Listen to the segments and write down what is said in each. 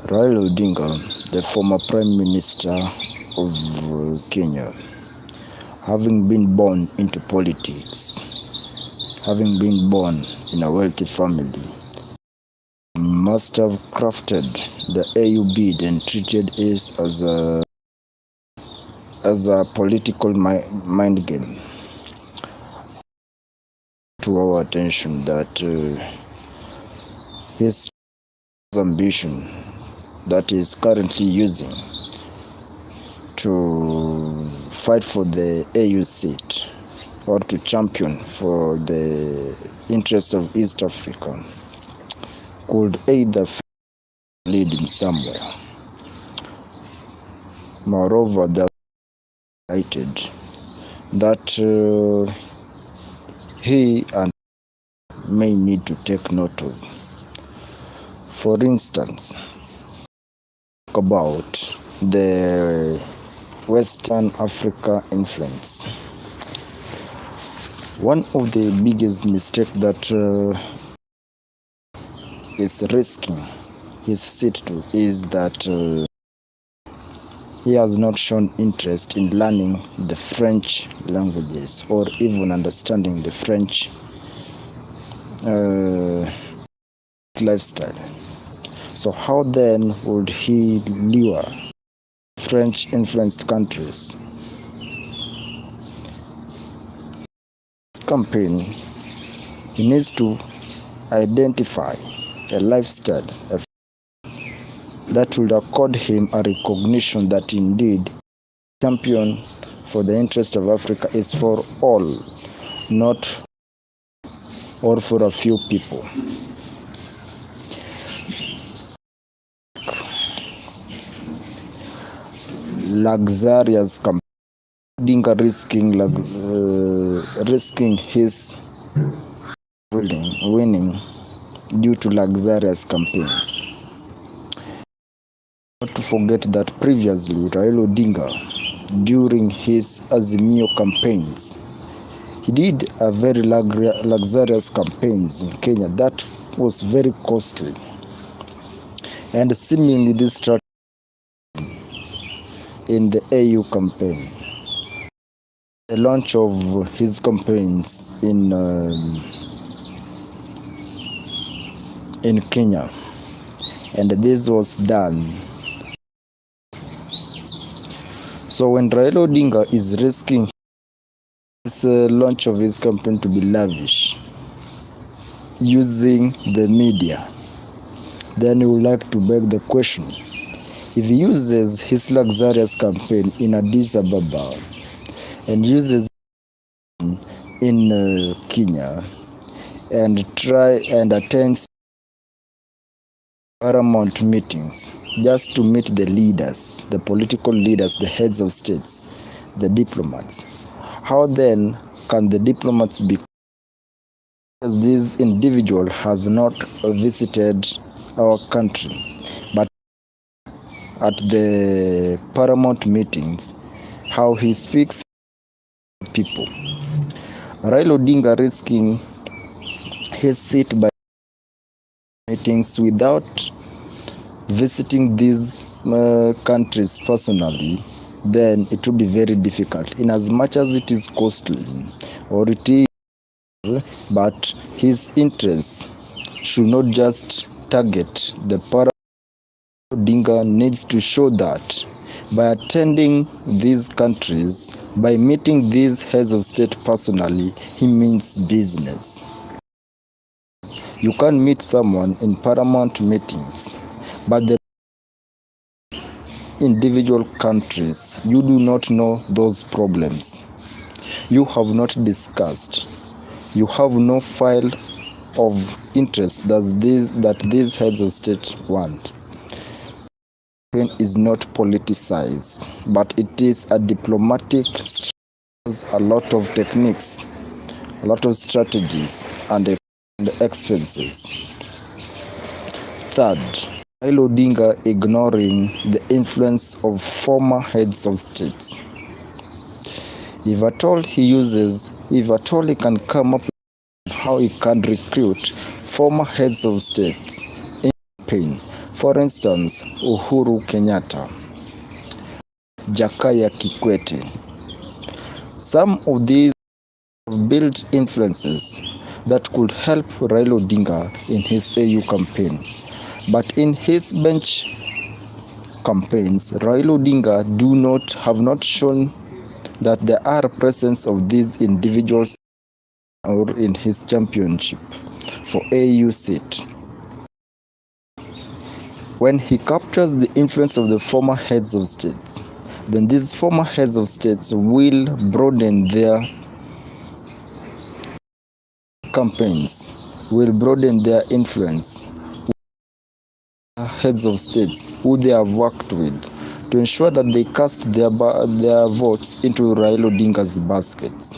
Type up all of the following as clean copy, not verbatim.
Raila Odinga, the former Prime Minister of Kenya, having been born into politics, having been born in a wealthy family, must have crafted the AU bid and treated it as a political mind game. To our attention that his ambition that is currently using to fight for the AU seat or to champion for the interest of East Africa could either lead him somewhere. Moreover, they highlighted that he and may need to take note of. For instance, about the Western Africa influence. One of the biggest mistakes that is risking his seat to is that he has not shown interest in learning the French languages or even understanding the French lifestyle. So how then would he lure French-influenced countries? Campaign, he needs to identify a lifestyle that will accord him a recognition that indeed champion for the interest of Africa is for all, not or for a few people. Luxurious Odinga risking his winning due to luxurious campaigns. Not to forget that previously Raila Odinga, during his Azimio campaigns, he did a very luxurious campaigns in Kenya that was very costly, and seemingly this strategy in the AU campaign, the launch of his campaigns in Kenya, and this was done. So when Raila Odinga is risking this launch of his campaign to be lavish, using the media, then you would like to beg the question, if he uses his luxurious campaign in Addis Ababa and uses in Kenya and try and attends paramount meetings just to meet the leaders, the political leaders, the heads of states, the diplomats, how then can the diplomats be, because this individual has not visited our country, but at the paramount meetings, how he speaks to people. Raila Odinga risking his seat by meetings without visiting these countries personally, then it will be very difficult, in as much as it is costly or it is, but his interests should not just target the paramount. Odinga needs to show that by attending these countries, by meeting these heads of state personally, he means business. You can meet someone in paramount meetings, but the individual countries, you do not know those problems. You have not discussed. You have no file of interest that these heads of state want. Is not politicized, but it is a diplomatic, a lot of techniques, a lot of strategies, and expenses. Third, Raila Odinga ignoring the influence of former heads of states. If at all he can come up with how he can recruit former heads of states in campaign For instance, Uhuru Kenyatta, Jakaya Kikwete. Some of these have built influences that could help Raila Odinga in his AU campaign. But in his bench campaigns, Raila Odinga have not shown that there are presence of these individuals or in his championship for AU seat. When he captures the influence of the former heads of states, then these former heads of states will broaden their campaigns, will broaden their influence. Heads of states who they have worked with to ensure that they cast their votes into Raila Odinga's baskets.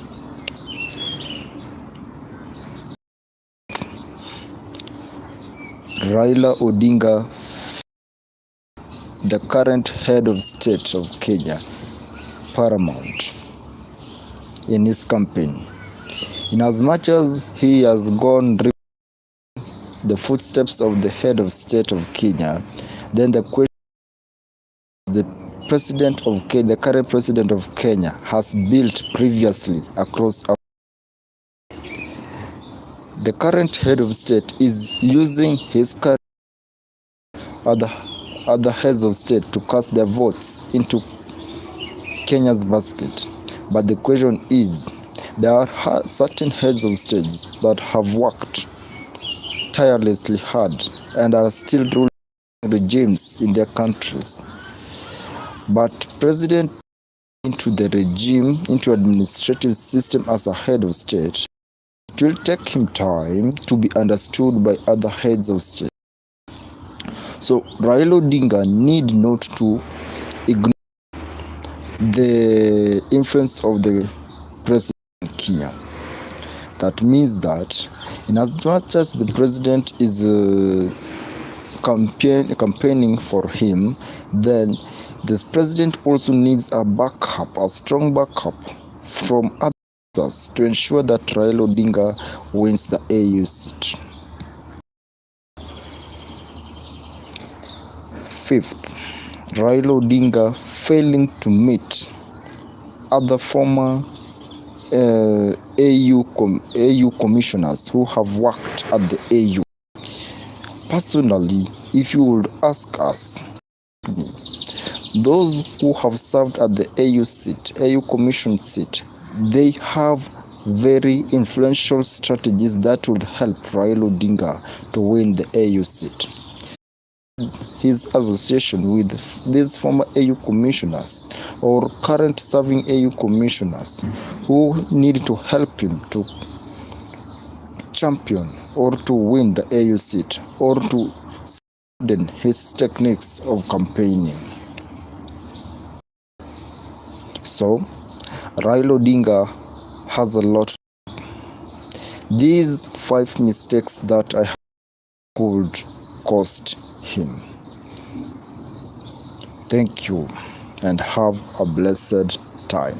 Raila Odinga, the current head of state of Kenya, paramount in his campaign. In as much as he has gone the footsteps of the head of state of Kenya, then the question the president of Kenya, the current president of Kenya, has built previously across the current head of state is using his current other heads of state to cast their votes into Kenya's basket. But the question is, there are certain heads of states that have worked tirelessly hard and are still ruling regimes in their countries. But president into the regime, into administrative system as a head of state, it will take him time to be understood by other heads of state. So Raila Odinga need not to ignore the influence of the president in Kenya. That means that in as much as the president is campaigning for him, then this president also needs a backup, a strong backup from others to ensure that Raila Odinga wins the AU seat. Fifth, Raila Odinga failing to meet other former AU commissioners who have worked at the AU. Personally, if you would ask us, those who have served at the AU commission seat, they have very influential strategies that would help Raila Odinga to win the AU seat. His association with these former AU commissioners or current serving AU commissioners who need to help him to champion or to win the AU seat or to strengthen his techniques of campaigning. So, Raila Odinga has a lot. These 5 mistakes that I could cost him. Thank you and have a blessed time.